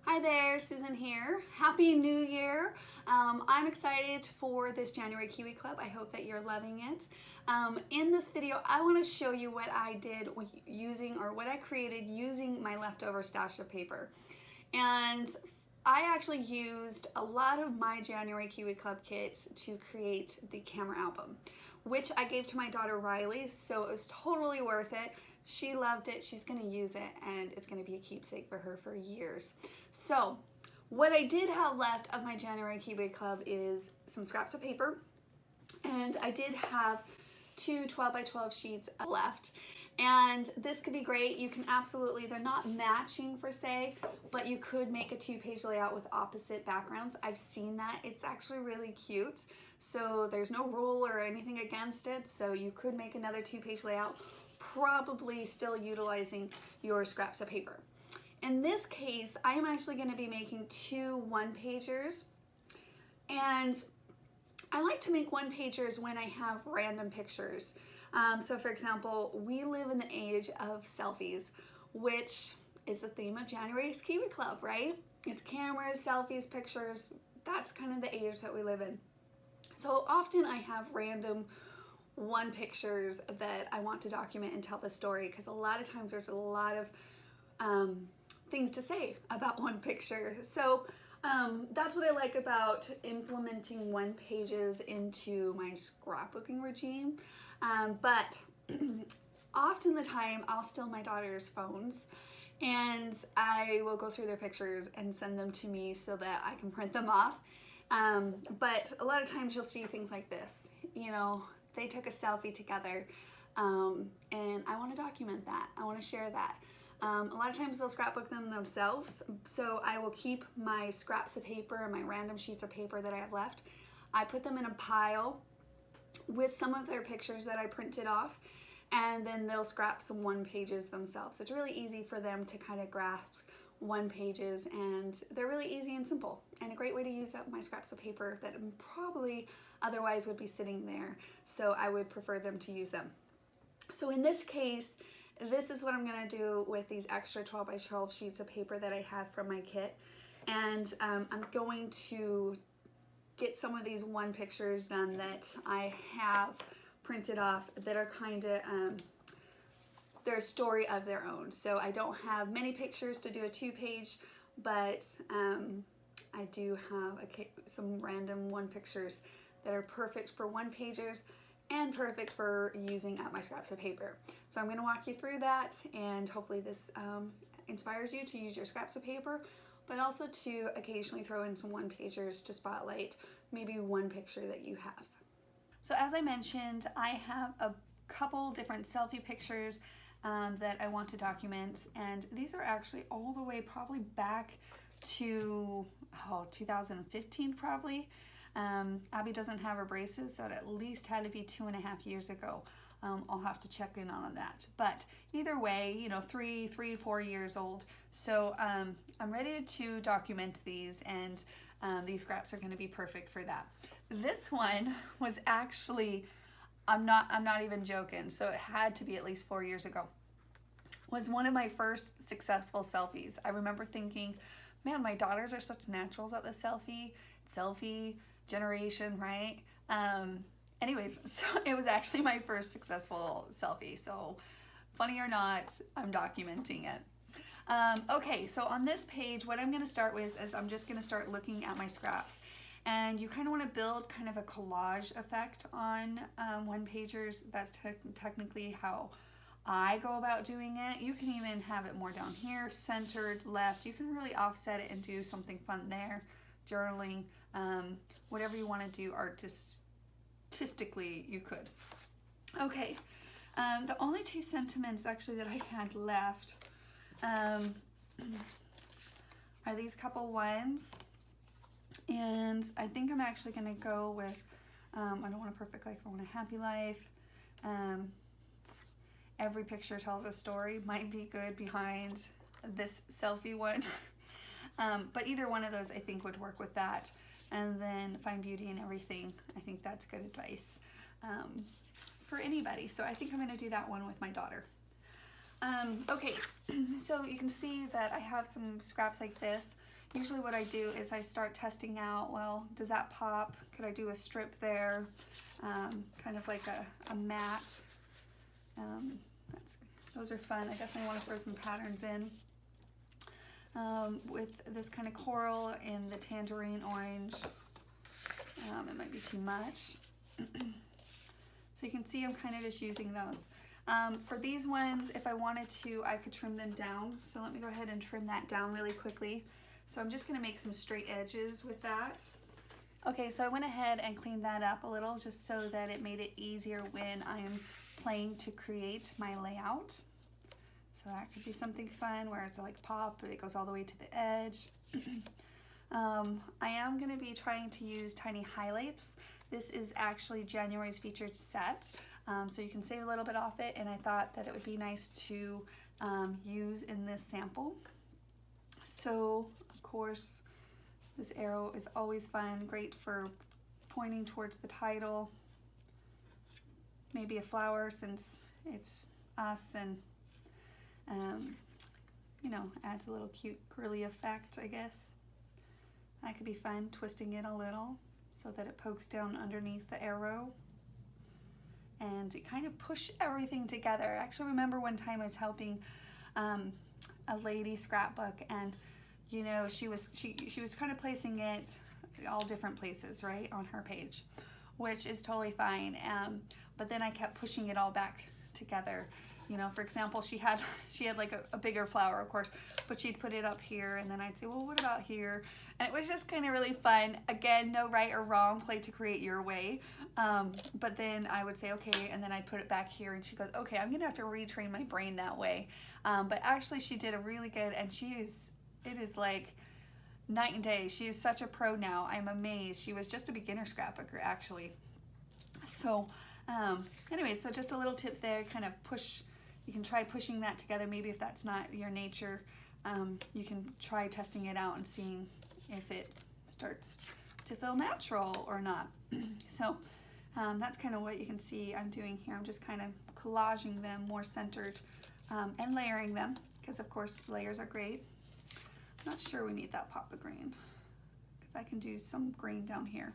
Hi there, Susan here. Happy New Year. I'm excited for this January Kiwi Club. I hope that you're loving it. In this video, I want to show you what I did using, or what I created using my leftover stash of paper. And I actually used a lot of my January Kiwi Club kit to create the camera album, which I gave to my daughter Riley, so it was totally worth it. She loved it, she's gonna use it, and it's gonna be a keepsake for her for years. So what I did have left of my January Kiwi Club is some scraps of paper, and I did have two 12 by 12 sheets left. And this could be great. You can absolutely, they're not matching per se, but you could make a 2-page layout with opposite backgrounds. I've seen that. It's actually really cute. So there's no rule or anything against it. So you could make another 2-page layout, probably still utilizing your scraps of paper. In this case, I am actually going to be making two 1-pagers. And I like to make 1-pagers when I have random pictures. So for example, we live in the age of selfies, which is the theme of January's Kiwi Club, right? It's cameras, selfies, pictures. That's kind of the age that we live in. So often I have random 1-pictures that I want to document and tell the story, because a lot of times there's a lot of things to say about 1 picture. So that's what I like about implementing 1-pages into my scrapbooking regime. But often the time I'll steal my daughter's phones and I will go through their pictures and send them to me so that I can print them off. But a lot of times you'll see things like this. You know, they took a selfie together, and I want to document that. I want to share that. A lot of times they'll scrapbook them themselves, so I will keep my scraps of paper and my random sheets of paper that I have left. I put them in a pile with some of their pictures that I printed off, and then they'll scrap some 1-pages themselves. It's really easy for them to kind of grasp 1-pages, and they're really easy and simple, and a great way to use up my scraps of paper that probably otherwise would be sitting there, so I would prefer them to use them. So in this case, this is what I'm going to do with these extra 12 by 12 sheets of paper that I have from my kit. And I'm going to get some of these 1-pictures done that I have printed off that are kind of, they're a story of their own. So I don't have many pictures to do a 2-page, but I do have some random 1-pictures that are perfect for 1-pagers and perfect for using up my scraps of paper. So I'm going to walk you through that, and hopefully this inspires you to use your scraps of paper, but also to occasionally throw in some 1-pagers to spotlight maybe 1 picture that you have. So as I mentioned, I have a couple different selfie pictures that I want to document, and these are actually all the way probably back to 2015 probably. Abby doesn't have her braces, so it at least had to be 2.5 years ago. I'll have to check in on that. But either way, you know, 3 to 4 years old. So I'm ready to document these, and these scraps are going to be perfect for that. This one was actually, I'm not even joking, so it had to be at least 4 years ago. Was one of my first successful selfies. I remember thinking, man, my daughters are such naturals at the selfie generation, right? Anyways, so it was actually my first successful selfie. So funny or not, I'm documenting it. Okay, so on this page, what I'm going to start with is I'm just going to start looking at my scraps. And you kind of want to build kind of a collage effect on 1-pagers. That's technically how I go about doing it. You can even have it more down here, centered, left. You can really offset it and do something fun there. Journaling, whatever you want to do artistically, you could. Okay, the only 2 sentiments actually that I had left are these couple ones, and I think I'm actually going to go with I don't want a perfect life, I want a happy life. Every picture tells a story might be good behind this selfie one. But either one of those I think would work with that. And then find beauty in everything. I think that's good advice for anybody. So I think I'm going to do that one with my daughter. Okay, so you can see that I have some scraps like this. Usually what I do is I start testing out, well, does that pop? Could I do a strip there? Kind of like a mat. Those are fun. I definitely want to throw some patterns in. With this kind of coral and the tangerine orange. It might be too much. So you can see I'm kind of just using those. For these ones, if I wanted to, I could trim them down. So let me go ahead and trim that down really quickly. So I'm just gonna make some straight edges with that. Okay, so I went ahead and cleaned that up a little just so that it made it easier when I am planning to create my layout. So that could be something fun where it's like pop, but it goes all the way to the edge. I am going to be trying to use tiny highlights. This is actually January's featured set, so you can save a little bit off it, and I thought that it would be nice to use in this sample. So, of course, this arrow is always fun, great for pointing towards the title. Maybe a flower since it's us, and you know, adds a little cute girly effect, I guess. That could be fun, twisting it a little so that it pokes down underneath the arrow. And you kind of push everything together. I actually remember one time I was helping a lady scrapbook, and you know, she was kind of placing it all different places, right, on her page, which is totally fine. But then I kept pushing it all back together. You know, for example, she had like a bigger flower, of course, but she'd put it up here, and then I'd say, well, what about here? And it was just kind of really fun. Again, no right or wrong, play to create your way. But then I would say, okay, and then I'd put it back here, and she goes, okay, I'm gonna have to retrain my brain that way. But actually she did a really good, and it is like night and day. She is such a pro now. I'm amazed. She was just a beginner scrapbooker, actually. So anyway, so just a little tip there, kind of push. You can try pushing that together. Maybe if that's not your nature, you can try testing it out and seeing if it starts to feel natural or not. So that's kind of what you can see I'm doing here. I'm just kind of collaging them more centered and layering them, because of course layers are great. I'm not sure we need that pop of green, because I can do some green down here.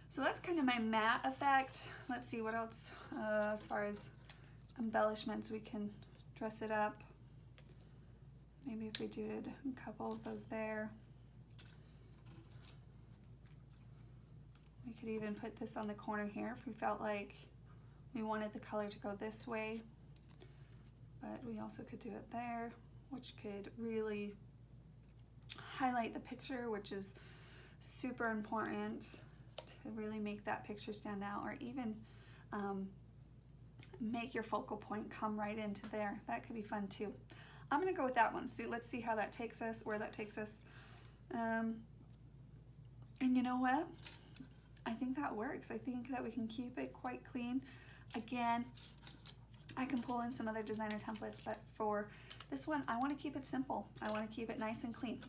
So that's kind of my matte effect. Let's see what else as far as embellishments we can dress it up. Maybe if we did a couple of those there. We could even put this on the corner here if we felt like we wanted the color to go this way. But we also could do it there, which could really highlight the picture, which is super important to really make that picture stand out, or even make your focal point come right into there. That could be fun too. I'm gonna go with that one. So let's see how that takes us, where that takes us. And you know what? I think that works. I think that we can keep it quite clean. Again, I can pull in some other designer templates, but for this one, I want to keep it simple. I want to keep it nice and clean.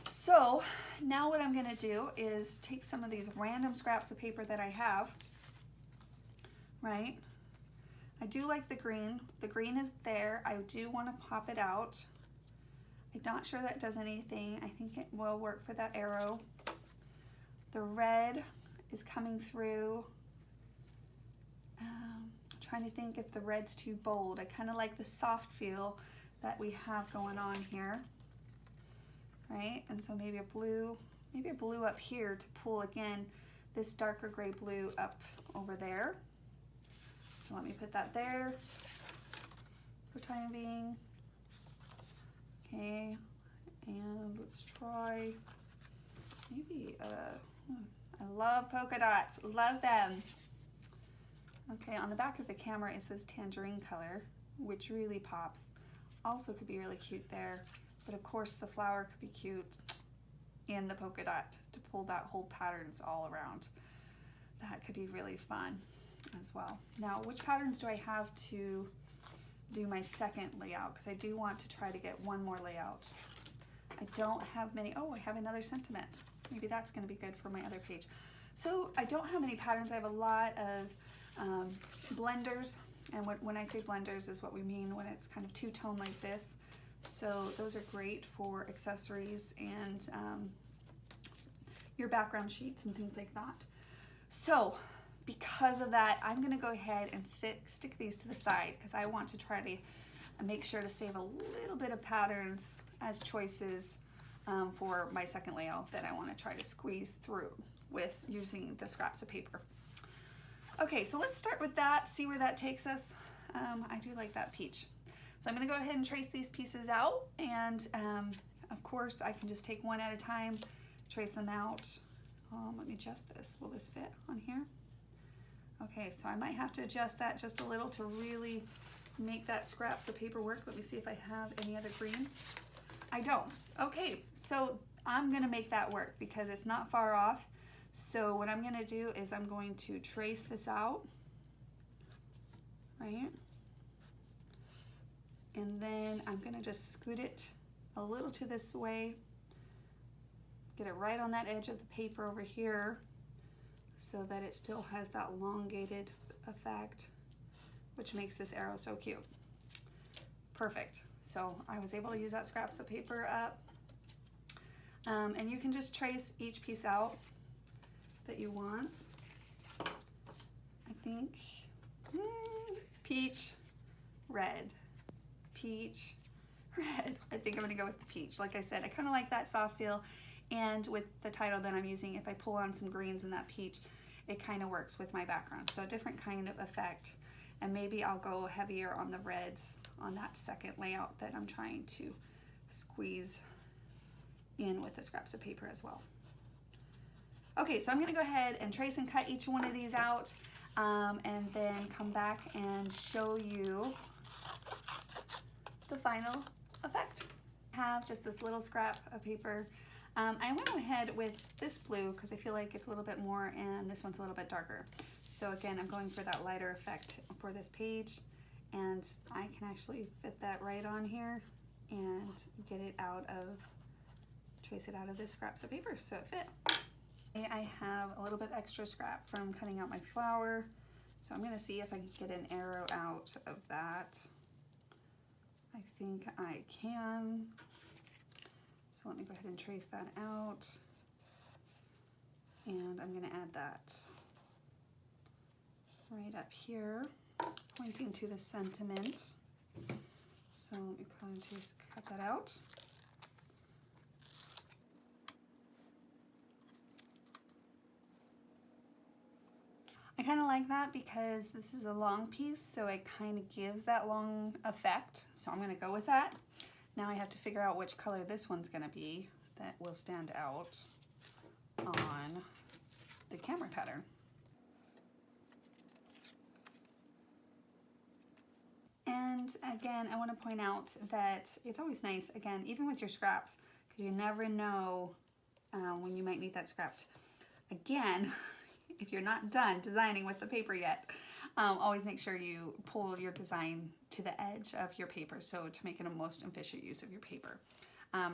So now what I'm going to do is take some of these random scraps of paper that I have, right? I do like the green. The green is there. I do want to pop it out. I'm not sure that does anything. I think it will work for that arrow. The red is coming through. Trying to think if the red's too bold. I kind of like the soft feel that we have going on here, right? And so maybe a blue up here to pull again this darker gray blue up over there. So let me put that there for time being. Okay, and let's try maybe I love polka dots, love them. Okay, on the back of the camera is this tangerine color, which really pops. Also could be really cute there, but of course the flower could be cute in the polka dot to pull that whole patterns all around. That could be really fun as well. Now, which patterns do I have to do my second layout? Because I do want to try to get one more layout. I don't have many. Oh, I have another sentiment. Maybe that's going to be good for my other page. So I don't have many patterns. I have a lot of blenders And when I say blenders is what we mean when it's kind of two-tone like this. So those are great for accessories and your background sheets and things like that. So because of that, I'm gonna go ahead and stick these to the side because I want to try to make sure to save a little bit of patterns as choices for my second layout that I want to try to squeeze through with using the scraps of paper. Okay, so let's start with that, see where that takes us. I do like that peach. So I'm gonna go ahead and trace these pieces out, and of course I can just take one at a time, trace them out. Let me adjust this. Will this fit on here? Okay, so I might have to adjust that just a little to really make that scraps of paper work. Let me see if I have any other green. I don't. Okay, so I'm gonna make that work because it's not far off. So what I'm gonna do is I'm going to trace this out, right? And then I'm gonna just scoot it a little to this way, get it right on that edge of the paper over here so that it still has that elongated effect, which makes this arrow so cute. Perfect. So I was able to use that scraps of paper up. And you can just trace each piece out that you want. I think peach, red, peach, red. I think I'm gonna go with the peach. Like I said, I kind of like that soft feel, and with the title that I'm using, if I pull on some greens in that peach, it kind of works with my background. So a different kind of effect, and maybe I'll go heavier on the reds on that second layout that I'm trying to squeeze in with the scraps of paper as well. Okay, so I'm gonna go ahead and trace and cut each one of these out, and then come back and show you the final effect. I have just this little scrap of paper. I went ahead with this blue because I feel like it's a little bit more, and this one's a little bit darker. So again, I'm going for that lighter effect for this page, and I can actually fit that right on here and get it out of, trace it out of this scraps of paper so it fit. I have a little bit extra scrap from cutting out my flower, so I'm gonna see if I can get an arrow out of that. I think I can. So let me go ahead and trace that out. And I'm gonna add that right up here, pointing to the sentiment. So let me kind of just cut that out. I kind of like that because this is a long piece, so it kind of gives that long effect. So I'm gonna go with that. Now I have to figure out which color this one's gonna be that will stand out on the camera pattern. And again, I want to point out that it's always nice, again, even with your scraps, because you never know when you might need that scrapped. Again, if you're not done designing with the paper yet, always make sure you pull your design to the edge of your paper, so to make it a most efficient use of your paper.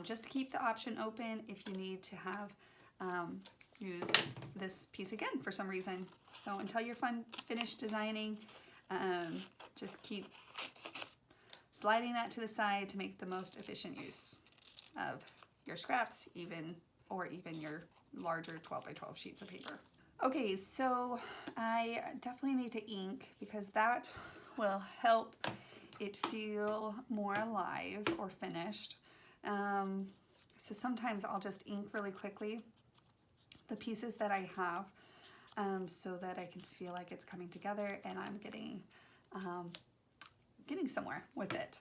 Just to keep the option open if you need to have use this piece again for some reason. So until you're finished designing, just keep sliding that to the side to make the most efficient use of your scraps, even your larger 12 by 12 sheets of paper. Okay, so I definitely need to ink because that will help it feel more alive or finished. So sometimes I'll just ink really quickly the pieces that I have so that I can feel like it's coming together and I'm getting somewhere with it.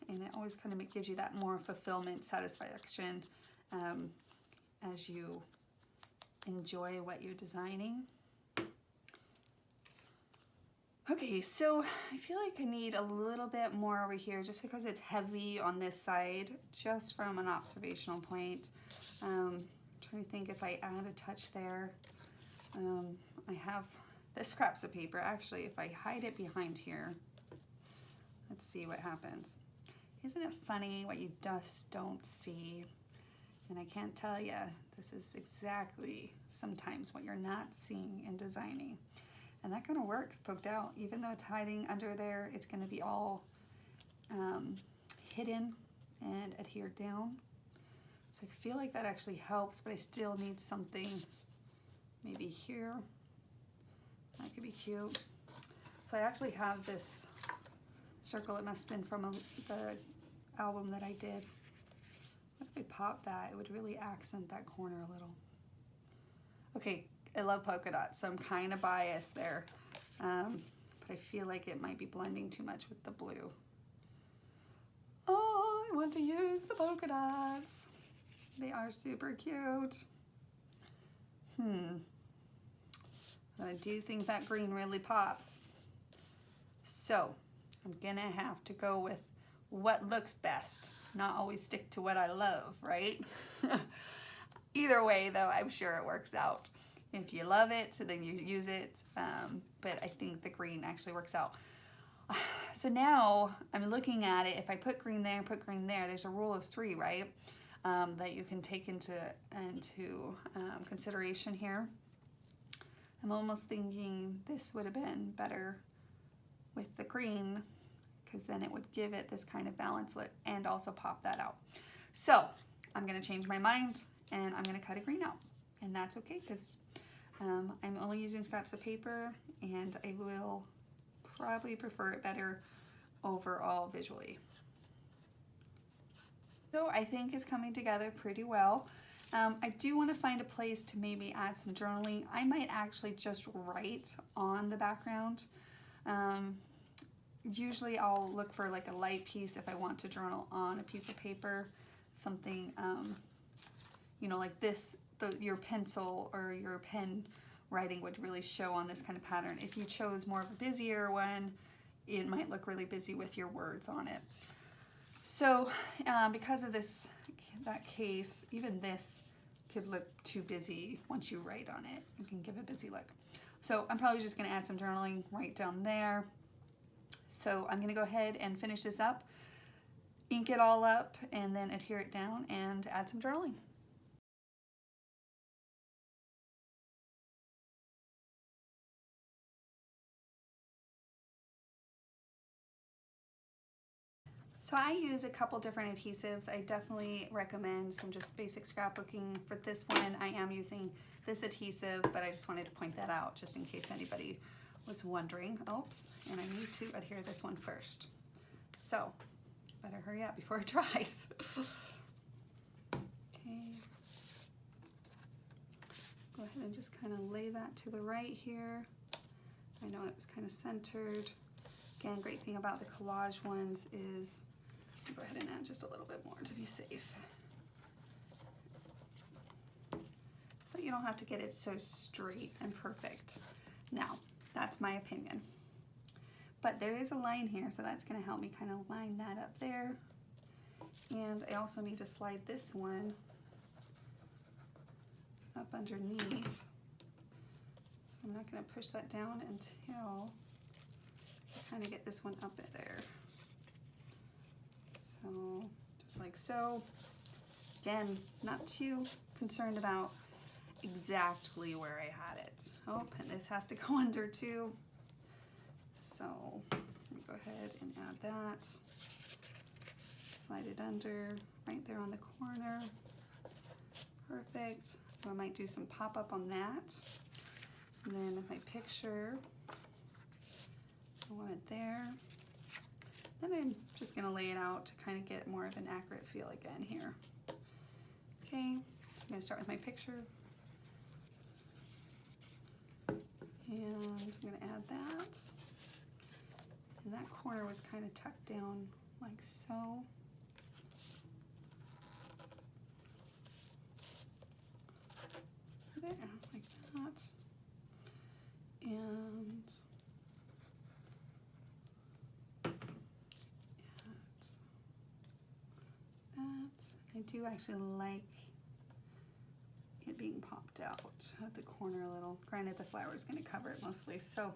And it always kind of gives you that more fulfillment, satisfaction as you enjoy what you're designing. Okay, so I feel like I need a little bit more over here just because it's heavy on this side, just from an observational point. I'm trying to think if I add a touch there. I have the scraps of paper. Actually, if I hide it behind here, let's see what happens. Isn't it funny what you just don't see? And I can't tell you, this is exactly sometimes what you're not seeing in designing. And that kind of works poked out. Even though it's hiding under there, it's going to be all hidden and adhered down. So I feel like that actually helps, but I still need something maybe here. That could be cute. So I actually have this circle. It must have been from the album that I did. What if I pop that? It would really accent that corner a little. Okay, I love polka dots, so I'm kind of biased there. But I feel like it might be blending too much with the blue. Oh, I want to use the polka dots. They are super cute. But I do think that green really pops. So I'm gonna have to go with what looks best, not always stick to what I love, right? Either way though, I'm sure it works out. If you love it, then you use it, but I think the green actually works out. So now I'm looking at it. If I put green there and put green there, there's a rule of 3, right? That you can take into consideration here. I'm almost thinking this would have been better with the green, because then it would give it this kind of balanced look and also pop that out. So I'm going to change my mind and I'm going to cut a green out, and that's okay, because I'm only using scraps of paper and I will probably prefer it better overall visually. So I think it's coming together pretty well. I do want to find a place to maybe add some journaling. I might actually just write on the background. Usually I'll look for like a light piece if I want to journal on a piece of paper, something, you know, like this, your pencil or your pen writing would really show on this kind of pattern. If you chose more of a busier one, it might look really busy with your words on it. So because of that case, even this could look too busy once you write on it. You can give a busy look. So I'm probably just going to add some journaling right down there. So I'm going to go ahead and finish this up, ink it all up, and then adhere it down and add some journaling. So I use a couple different adhesives. I definitely recommend some just basic scrapbooking. For this one, I am using this adhesive, but I just wanted to point that out just in case anybody was wondering. Oops, and I need to adhere this one first. So, better hurry up before it dries. Okay. Go ahead and just kind of lay that to the right here. I know it was kind of centered. Again, great thing about the collage ones is, go ahead and add just a little bit more to be safe. So you don't have to get it so straight and perfect. Now, that's my opinion. But there is a line here, so that's going to help me kind of line that up there. And I also need to slide this one up underneath. So I'm not going to push that down until I kind of get this one up there. So just like so. Again, not too concerned about exactly where I had it. Oh, and this has to go under too. So let me go ahead and add that. Slide it under right there on the corner. Perfect. So I might do some pop-up on that. And then my picture, I want it there. Then I'm just gonna lay it out to kind of get more of an accurate feel again here. Okay, I'm gonna start with my picture. And I'm gonna add that. And that corner was kind of tucked down like so. There, like that. And I do actually like it being popped out at the corner a little. Granted, the flower is going to cover it mostly, so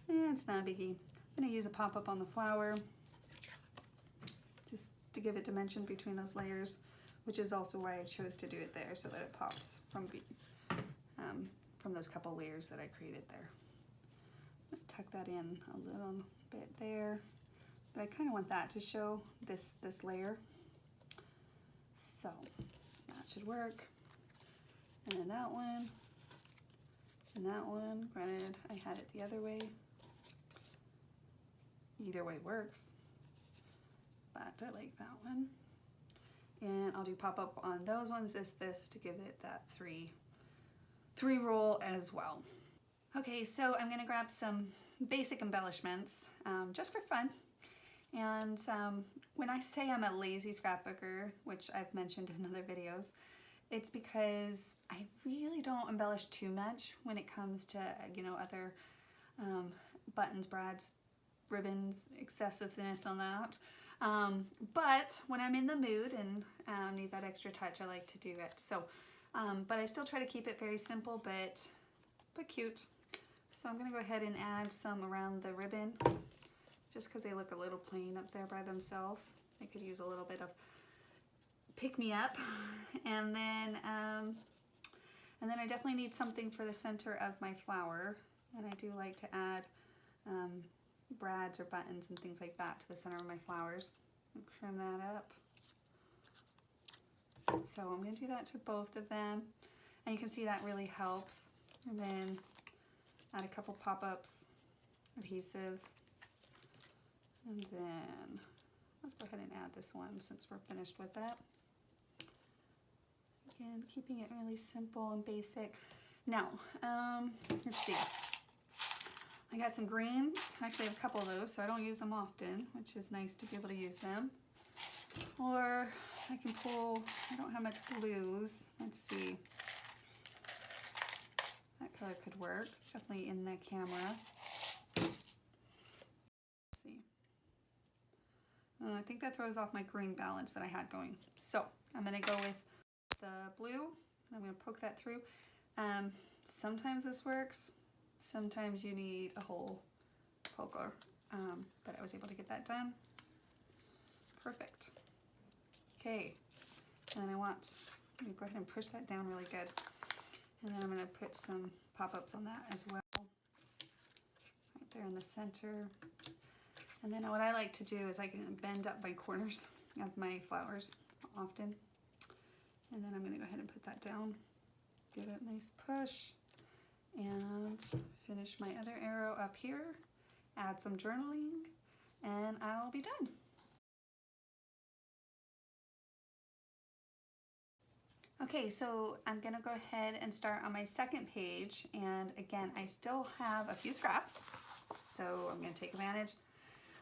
it's not a biggie. I'm going to use a pop-up on the flower just to give it dimension between those layers, which is also why I chose to do it there, so that it pops from those couple layers that I created there. tuck that in a little bit there, but I kind of want that to show this layer. So that should work. And then that one, and that one. Granted, I had it the other way. Either way works, but I like that one. And I'll do pop-up on those ones, this, to give it that three roll as well. Okay, so I'm gonna grab some basic embellishments just for fun. And when I say I'm a lazy scrapbooker, which I've mentioned in other videos, it's because I really don't embellish too much when it comes to, you know, other buttons, brads, ribbons, excessiveness on that. But when I'm in the mood and need that extra touch, I like to do it. So, but I still try to keep it very simple, but cute. So I'm gonna go ahead and add some around the ribbon, just because they look a little plain up there by themselves. They could use a little bit of pick-me-up. And then I definitely need something for the center of my flower, and I do like to add brads or buttons and things like that to the center of my flowers. Trim that up. So I'm going to do that to both of them, and you can see that really helps. And then add a couple pop-ups, adhesive, and then let's go ahead and add this one since we're finished with that. Again, keeping it really simple and basic. Now, let's see. I got some greens. Actually, I have a couple of those, so I don't use them often, which is nice to be able to use them. Or I can pull, I don't have much blues. Let's see. That color could work. It's definitely in the camera. Let's see. I think that throws off my green balance that I had going. So I'm going to go with the blue. I'm going to poke that through. Sometimes this works. Sometimes you need a whole poker, but I was able to get that done. Perfect. Okay, and I want to go ahead and push that down really good. And then I'm going to put some pop-ups on that as well, right there in the center. And then what I like to do is I can bend up my corners of my flowers often. And then I'm going to go ahead and put that down. Give it a nice push. And finish my other arrow up here. Add some journaling. And I'll be done. Okay, so I'm going to go ahead and start on my second page. And again, I still have a few scraps. So I'm going to take advantage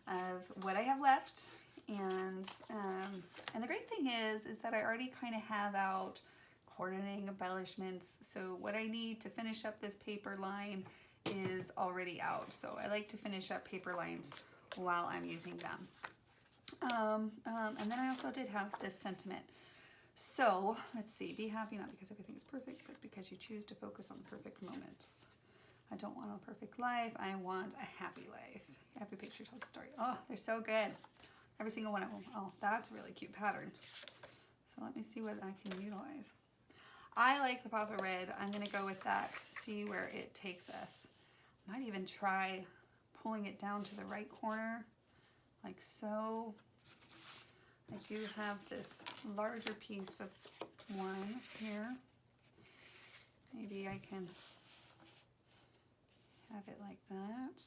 of what I have left. And the great thing is that I already kind of have out coordinating embellishments. So what I need to finish up this paper line is already out. So I like to finish up paper lines while I'm using them. And then I also did have this sentiment. So let's see, be happy not because everything is perfect, but because you choose to focus on the perfect moments. I don't want a perfect life. I want a happy life. Every picture tells a story. Oh, they're so good. Every single one of them. Oh, that's a really cute pattern. So let me see what I can utilize. I like the pop of red. I'm going to go with that. See where it takes us. Might even try pulling it down to the right corner, like so. I do have this larger piece of one here. Maybe I can have it like that.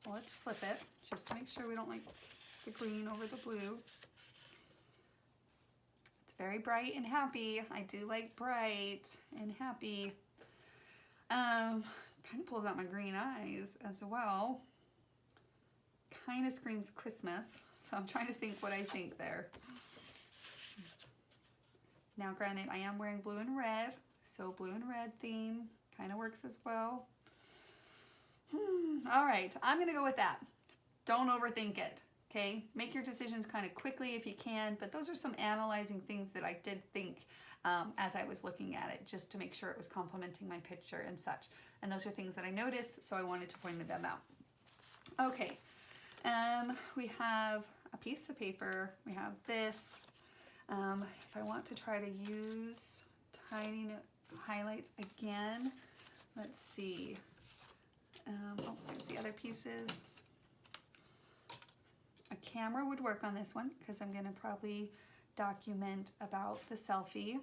Well, let's flip it just to make sure we don't like the green over the blue. It's very bright and happy. I do like bright and happy. Kind of pulls out my green eyes as well. Kind of screams Christmas. So I'm trying to think what I think there. Now granted, I am wearing blue and red, so blue and red theme kind of works as well. All right, I'm gonna go with that. Don't overthink it, okay? Make your decisions kind of quickly if you can, but those are some analyzing things that I did think as I was looking at it, just to make sure it was complementing my picture and such. And those are things that I noticed, so I wanted to point them out. Okay, we have a piece of paper, we have this. If I want to try to use tiny highlights again, let's see. Oh, there's the other pieces. A camera would work on this one because I'm going to probably document about the selfie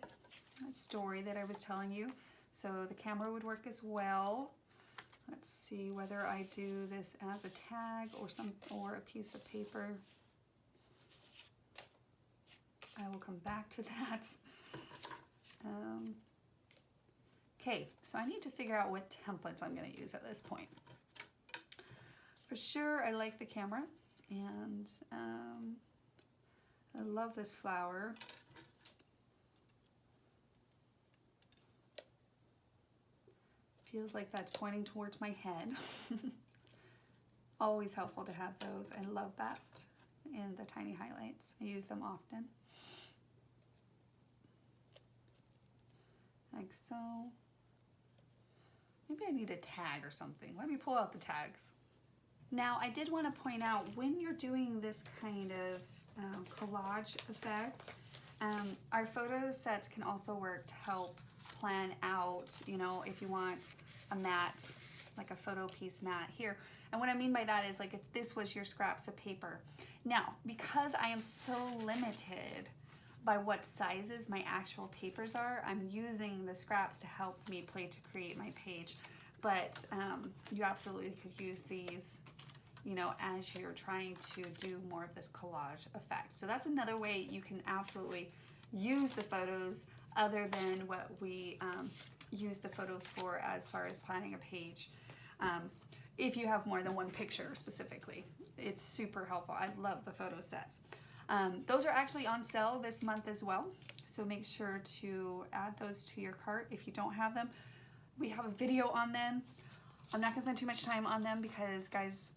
story that I was telling you. So the camera would work as well. Let's see whether I do this as a tag or a piece of paper. I will come back to that. Okay, so I need to figure out what templates I'm going to use at this point. For sure, I like the camera, and I love this flower. Feels like that's pointing towards my head. Always helpful to have those. I love that. And the tiny highlights. I use them often. Like so. Maybe I need a tag or something. Let me pull out the tags. Now, I did want to point out when you're doing this kind of collage effect, our photo sets can also work to help plan out, you know, if you want a mat, like a photo piece mat here. And what I mean by that is, like, if this was your scraps of paper. Now, because I am so limited by what sizes my actual papers are, I'm using the scraps to help me to create my page. But you absolutely could use these, you know, as you're trying to do more of this collage effect. So that's another way you can absolutely use the photos other than what we use the photos for as far as planning a page. If you have more than one picture specifically, it's super helpful. I love the photo sets. Those are actually on sale this month as well, so make sure to add those to your cart if you don't have them. We have a video on them. I'm not gonna spend too much time on them because, guys,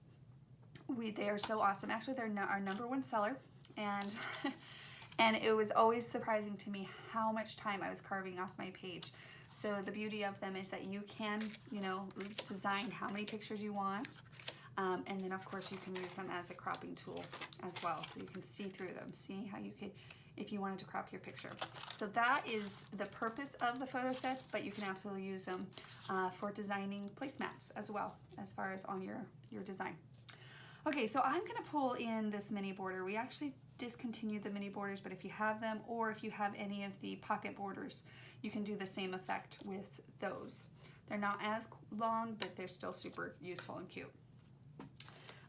they are so awesome. Actually, they're our #1 seller, and and it was always surprising to me how much time I was carving off my page. So the beauty of them is that you can, you know, design how many pictures you want. And then of course you can use them as a cropping tool as well. So you can see through them, see how you could, if you wanted to crop your picture. So that is the purpose of the photo sets, but you can absolutely use them for designing placemats as well, as far as on your design. Okay, so I'm gonna pull in this mini border. We actually discontinued the mini borders, but if you have them, or if you have any of the pocket borders, you can do the same effect with those. They're not as long, but they're still super useful and cute.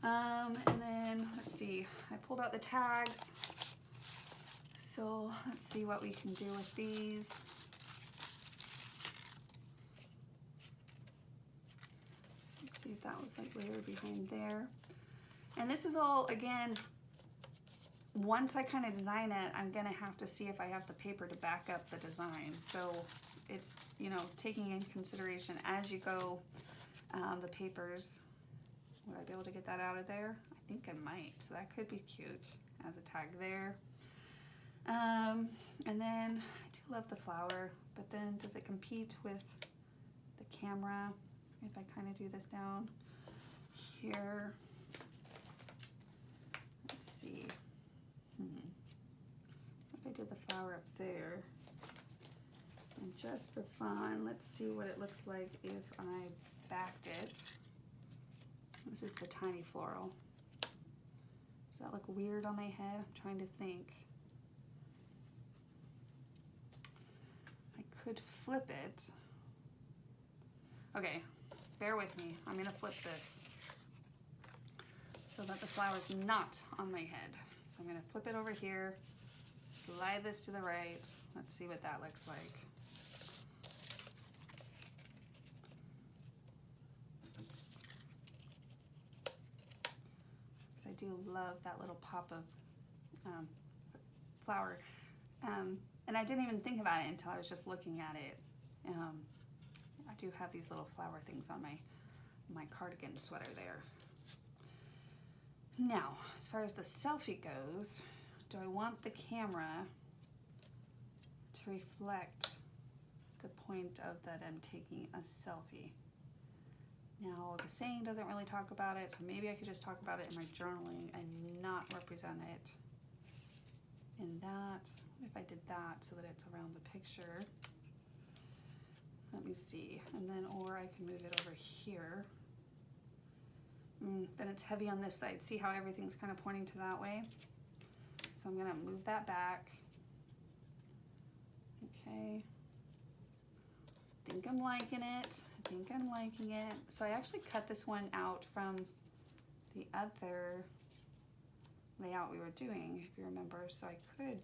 And then, let's see, I pulled out the tags. So let's see what we can do with these. Let's see if that was like layered behind there. And this is all, again, once I kind of design it, I'm gonna have to see if I have the paper to back up the design. So it's, you know, taking in consideration as you go, the papers. Would I be able to get that out of there? I think I might, so that could be cute as a tag there. And then I do love the flower, but then does it compete with the camera? If I kind of do this down here, let's see. If I did the flower up there, and just for fun, let's see what it looks like if I backed it. This is the tiny floral. Does that look weird on my head? I'm trying to think. I could flip it. Okay, bear with me. I'm gonna flip this so that the flower's not on my head. So I'm gonna flip it over here, slide this to the right. Let's see what that looks like. I do love that little pop of flower. And I didn't even think about it until I was just looking at it. I do have these little flower things on my cardigan sweater there. Now, as far as the selfie goes, do I want the camera to reflect the point of that I'm taking a selfie? Now, the saying doesn't really talk about it, so maybe I could just talk about it in my journaling and not represent it in that. What if I did that so that it's around the picture? Let me see. And then, or I can move it over here. Then it's heavy on this side. See how everything's kind of pointing to that way? So I'm gonna move that back. Okay. I think I'm liking it. I think I'm liking it. So I actually cut this one out from the other layout we were doing, if you remember, so I could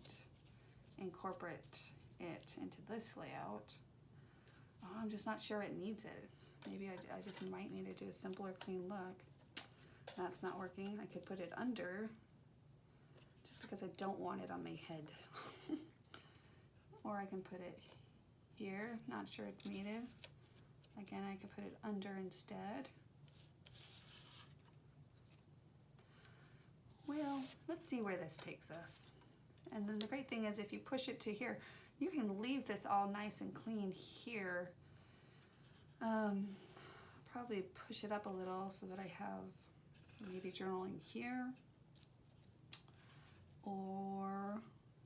incorporate it into this layout. Oh, I'm just not sure it needs it. Maybe I just might need to do a simpler, clean look. That's not working. I could put it under, just because I don't want it on my head. Or I can put it here. Not sure it's needed. Again, I could put it under instead. Well, let's see where this takes us. And then the great thing is if you push it to here, you can leave this all nice and clean here. Probably push it up a little so that I have maybe journaling here, or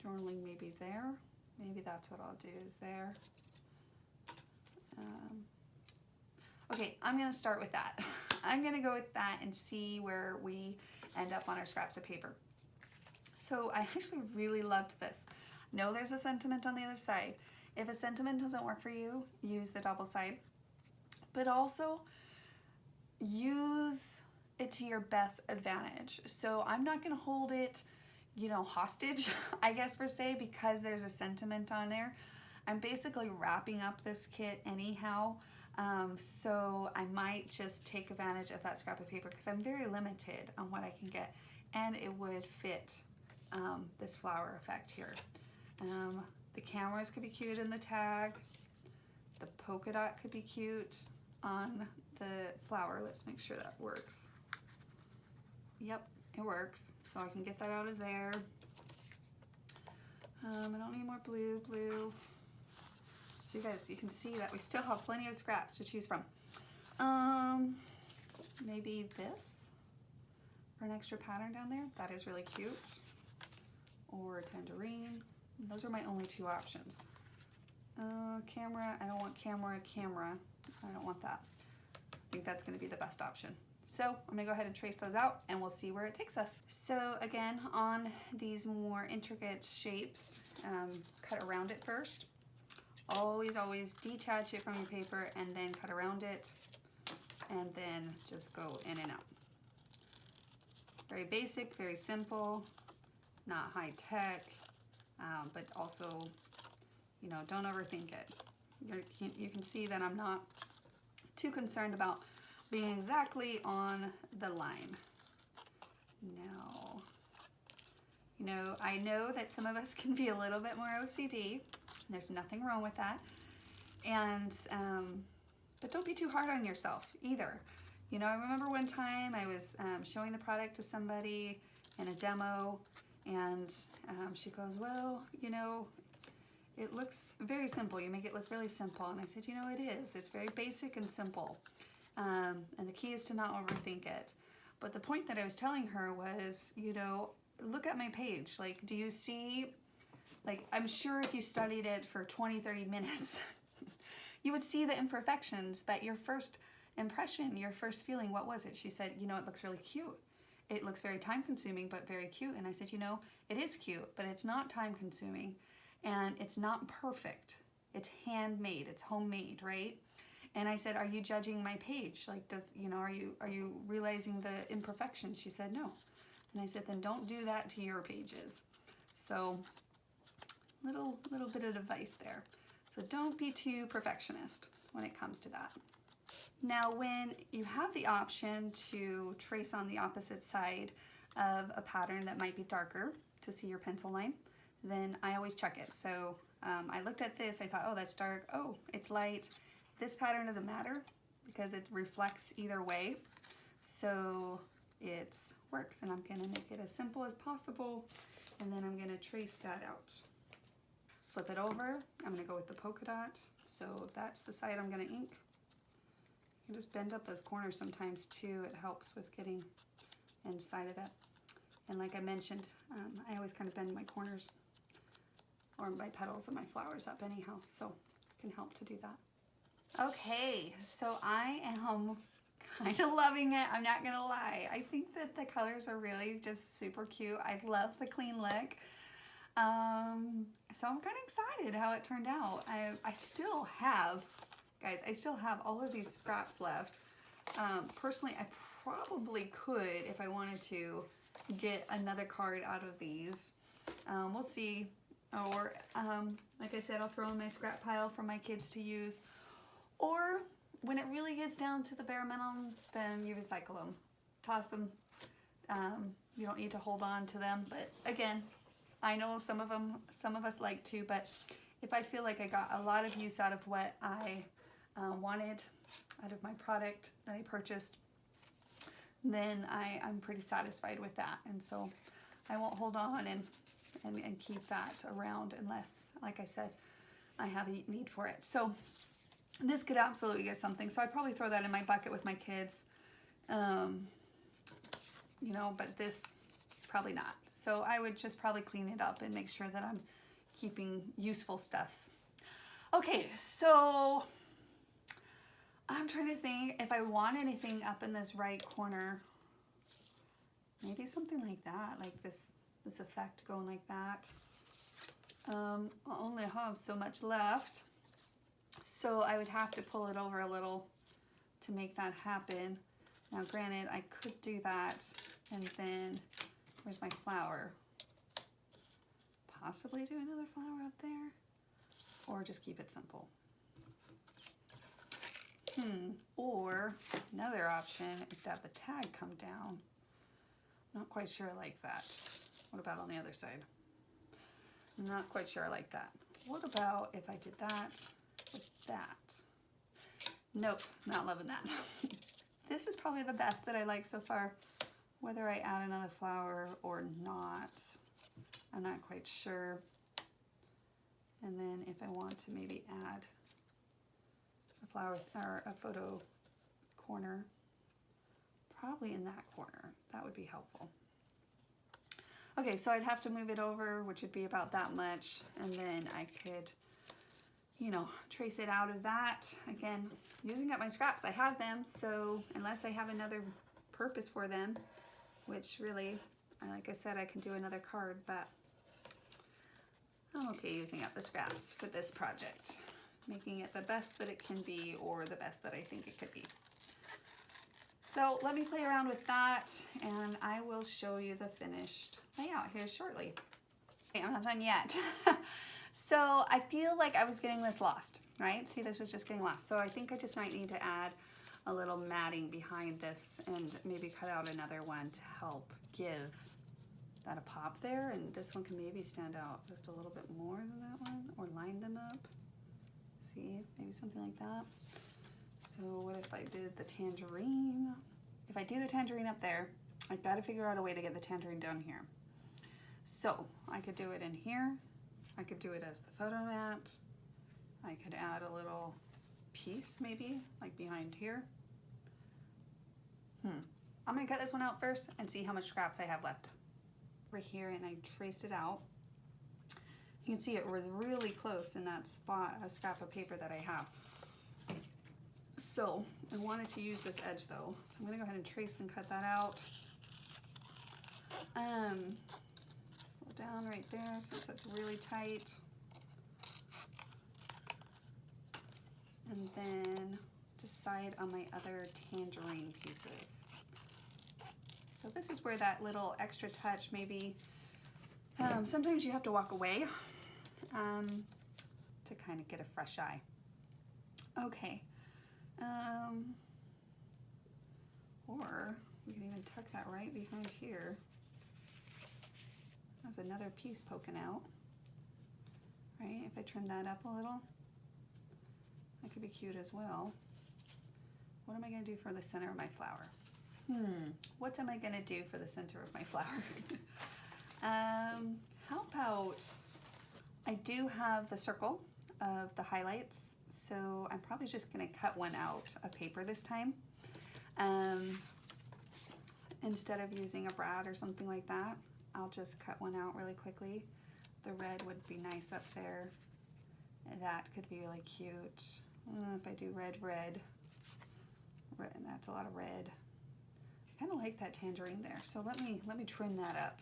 journaling maybe there. Maybe that's what I'll do, is there. Okay, I'm gonna start with that. I'm gonna go with that and see where we end up on our scraps of paper. So I actually really loved this. No, there's a sentiment on the other side. If a sentiment doesn't work for you, use the double side, but also use it to your best advantage. So I'm not gonna hold it, you know, hostage, I guess per se, because there's a sentiment on there. I'm basically wrapping up this kit anyhow. So I might just take advantage of that scrap of paper because I'm very limited on what I can get, and it would fit this flower effect here. The cameras could be cute in the tag. The polka dot could be cute on the flower. Let's make sure that works. Yep, it works. So I can get that out of there. I don't need more blue. So you guys, you can see that we still have plenty of scraps to choose from. Maybe this for an extra pattern down there. That is really cute. Or tangerine. Those are my only two options. Camera, I don't want camera. I don't want that. I think that's gonna be the best option. So I'm gonna go ahead and trace those out and we'll see where it takes us. So again, on these more intricate shapes, cut around it first. Always detach it from your paper and then cut around it and then just go in and out. Very basic, very simple, not high tech, but also, you know, don't overthink it. You can see that I'm not too concerned about being exactly on the line. Now, you know, I know that some of us can be a little bit more OCD. There's nothing wrong with that. And, but don't be too hard on yourself either. You know, I remember one time I was showing the product to somebody in a demo, and she goes, well, you know, it looks very simple. You make it look really simple. And I said, you know, it is. It's very basic and simple. And the key is to not overthink it. But the point that I was telling her was, you know, look at my page. Like, do you see, like, I'm sure if you studied it for 20, 30 minutes, you would see the imperfections, but your first impression, your first feeling, what was it? She said, you know, it looks really cute. It looks very time consuming, but very cute. And I said, you know, it is cute, but it's not time consuming and it's not perfect. It's handmade, it's homemade, right? And I said, are you judging my page? Like, does, you know, are you realizing the imperfections? She said, no. And I said, then don't do that to your pages. So little bit of advice there. So don't be too perfectionist when it comes to that. Now, when you have the option to trace on the opposite side of a pattern that might be darker to see your pencil line, then I always check it. So I looked at this, I thought, oh, that's dark. Oh, it's light. This pattern doesn't matter because it reflects either way. So it works, and I'm gonna make it as simple as possible, and then I'm gonna trace that out. Flip it over. I'm gonna go with the polka dot. So that's the side I'm gonna ink. You can just bend up those corners sometimes too. It helps with getting inside of it. And like I mentioned, I always kind of bend my corners or my petals of my flowers up anyhow, so it can help to do that. Okay, so I am kind of loving it. I'm not gonna lie. I think that the colors are really just super cute. I love the clean look. So I'm kind of excited how it turned out. I still have, guys, I still have all of these scraps left. Personally, I probably could, if I wanted to, get another card out of these. We'll see. Or, like I said, I'll throw in my scrap pile for my kids to use. Or, when it really gets down to the bare minimum, then you recycle them. Toss them. You don't need to hold on to them. But, again, I know some of us like to, but if I feel like I got a lot of use out of what I wanted out of my product that I purchased, then I'm pretty satisfied with that. And so I won't hold on and keep that around unless, like I said, I have a need for it. So this could absolutely get something. So I'd probably throw that in my bucket with my kids, you know, but this probably not. So I would just probably clean it up and make sure that I'm keeping useful stuff. Okay, so I'm trying to think if I want anything up in this right corner. Maybe something like that, like this effect going like that. I'll only have so much left. So I would have to pull it over a little to make that happen. Now granted, I could do that and then, where's my flower? Possibly do another flower up there, or just keep it simple. Or another option is to have the tag come down. Not quite sure I like that. What about on the other side? Not quite sure I like that. What about if I did that with that? Nope, not loving that. This is probably the best that I like so far. Whether I add another flower or not, I'm not quite sure. And then if I want to maybe add a flower or a photo corner, probably in that corner, that would be helpful. Okay, so I'd have to move it over, which would be about that much, and then I could, you know, trace it out of that. Again, using up my scraps, I have them, so unless I have another purpose for them, which really, like I said, I can do another card, but I'm okay using up the scraps for this project, making it the best that it can be, or the best that I think it could be. So let me play around with that, and I will show you the finished layout here shortly. Okay, I'm not done yet. So I feel like I was getting this lost, right? See, this was just getting lost. So I think I just might need to add a little matting behind this and maybe cut out another one to help give that a pop there. And this one can maybe stand out just a little bit more than that one, or line them up. See, maybe something like that. So what if I did the tangerine? If I do the tangerine up there, I've got to figure out a way to get the tangerine down here. So I could do it in here. I could do it as the photo mat. I could add a little piece maybe, like behind here. I'm gonna cut this one out first and see how much scraps I have left. Right here, and I traced it out. You can see it was really close in that spot, a scrap of paper that I have. So I wanted to use this edge though, so I'm gonna go ahead and trace and cut that out. Slow down right there since that's really tight. And then decide on my other tangerine pieces. So this is where that little extra touch maybe, sometimes you have to walk away to kind of get a fresh eye. Okay. Or we can even tuck that right behind here. There's another piece poking out, right? If I trim that up a little, that could be cute as well. What am I gonna do for the center of my flower? What am I gonna do for the center of my flower? How about, I do have the circle of the highlights, so I'm probably just gonna cut one out of paper this time. Instead of using a brad or something like that, I'll just cut one out really quickly. The red would be nice up there. That could be really cute. If I do red, red, red, and that's a lot of red. I kind of like that tangerine there, so let me trim that up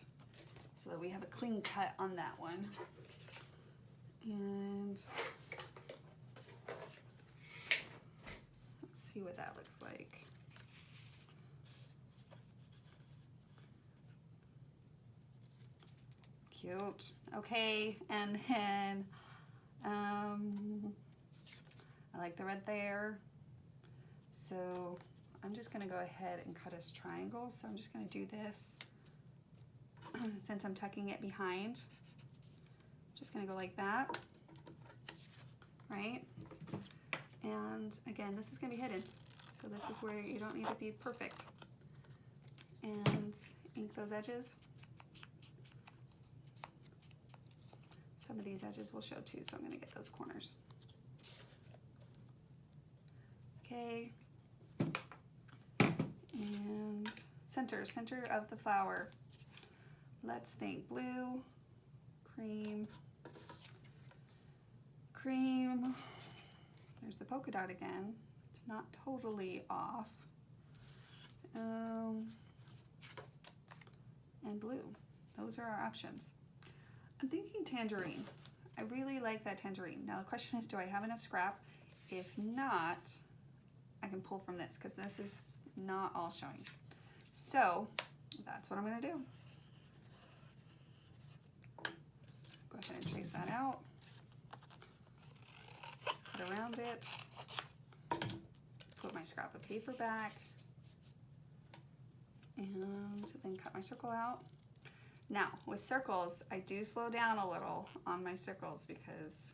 so that we have a clean cut on that one. And let's see what that looks like. Cute. Okay, and then I like the red there. So I'm just gonna go ahead and cut as triangles. So I'm just gonna do this since I'm tucking it behind. Just gonna go like that, right? And again, this is gonna be hidden. So this is where you don't need to be perfect. And ink those edges. Some of these edges will show too, so I'm gonna get those corners. Okay. And center of the flower. Let's think blue, cream, cream. There's the polka dot again. It's not totally off. And blue. Those are our options. I'm thinking tangerine. I really like that tangerine. Now the question is, do I have enough scrap? If not, I can pull from this because this is not all showing. So that's what I'm gonna do. Let's go ahead and trace that out. Cut around it. Put my scrap of paper back. And then cut my circle out. Now, with circles, I do slow down a little on my circles because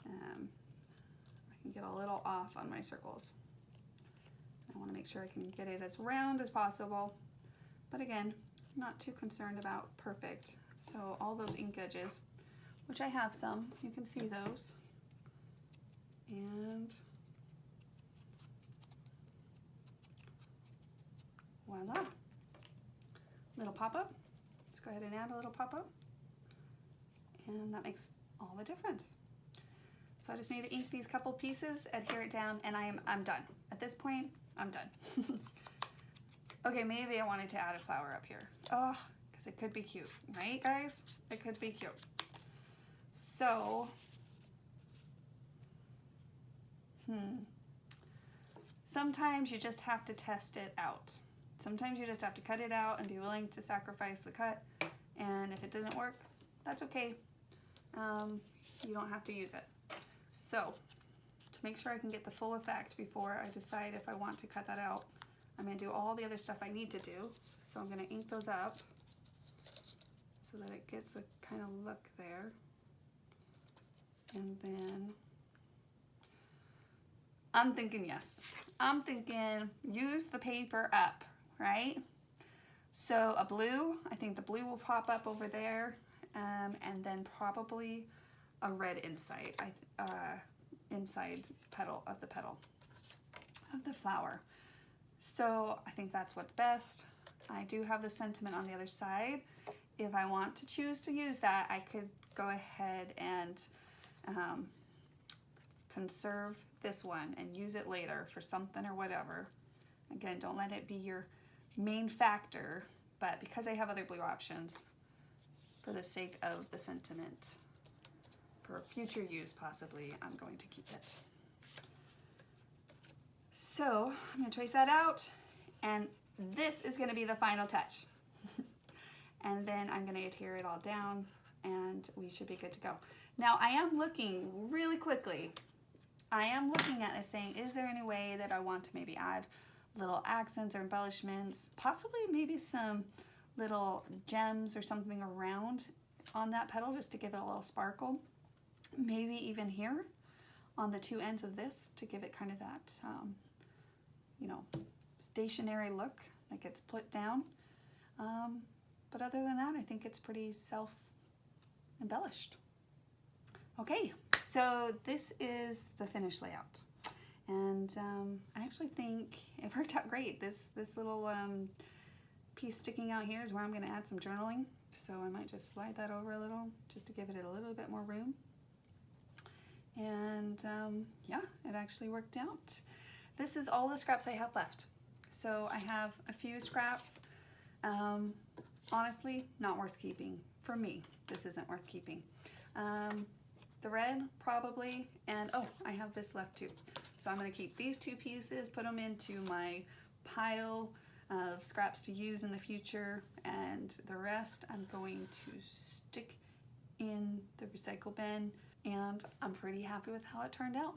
I can get a little off on my circles. I want to make sure I can get it as round as possible. But again, I'm not too concerned about perfect. So all those ink edges, which I have some, you can see those. And voila, little pop-up. Let's go ahead and add a little pop-up, and that makes all the difference. So I just need to ink these couple pieces, adhere it down, and I'm done. At this point, I'm done. Okay, maybe I wanted to add a flower up here. Oh, because it could be cute, right, guys? It could be cute. So, sometimes you just have to test it out. Sometimes you just have to cut it out and be willing to sacrifice the cut. And if it didn't work, that's okay. You don't have to use it. So, to make sure I can get the full effect before I decide if I want to cut that out, I'm gonna do all the other stuff I need to do. So I'm gonna ink those up so that it gets a kind of look there. And then I'm thinking yes. I'm thinking use the paper up, right? So a blue, I think the blue will pop up over there, and then probably a red inside, inside petal of the flower. So I think that's what's best. I do have the sentiment on the other side. If I want to choose to use that, I could go ahead and conserve this one and use it later for something or whatever. Again, don't let it be your main factor, but because I have other blue options, for the sake of the sentiment, for future use possibly, I'm going to keep it. So I'm going to trace that out, and this is going to be the final touch. And then I'm going to adhere it all down, and we should be good to go. Now I am looking really quickly. I am looking at this saying, is there any way that I want to maybe add little accents or embellishments, possibly maybe some little gems or something around on that petal just to give it a little sparkle. Maybe even here on the two ends of this to give it kind of that, you know, stationary look, like it's put down. But other than that, I think it's pretty self-embellished. Okay, so this is the finished layout. And I actually think it worked out great. This little piece sticking out here is where I'm going to add some journaling. So I might just slide that over a little just to give it a little bit more room. And yeah, it actually worked out. this is all the scraps I have left. So I have a few scraps. Honestly, not worth keeping. For me, this isn't worth keeping. The red, probably, and oh, I have this left too. So I'm gonna keep these 2 pieces, put them into my pile of scraps to use in the future, and the rest I'm going to stick in the recycle bin, and I'm pretty happy with how it turned out.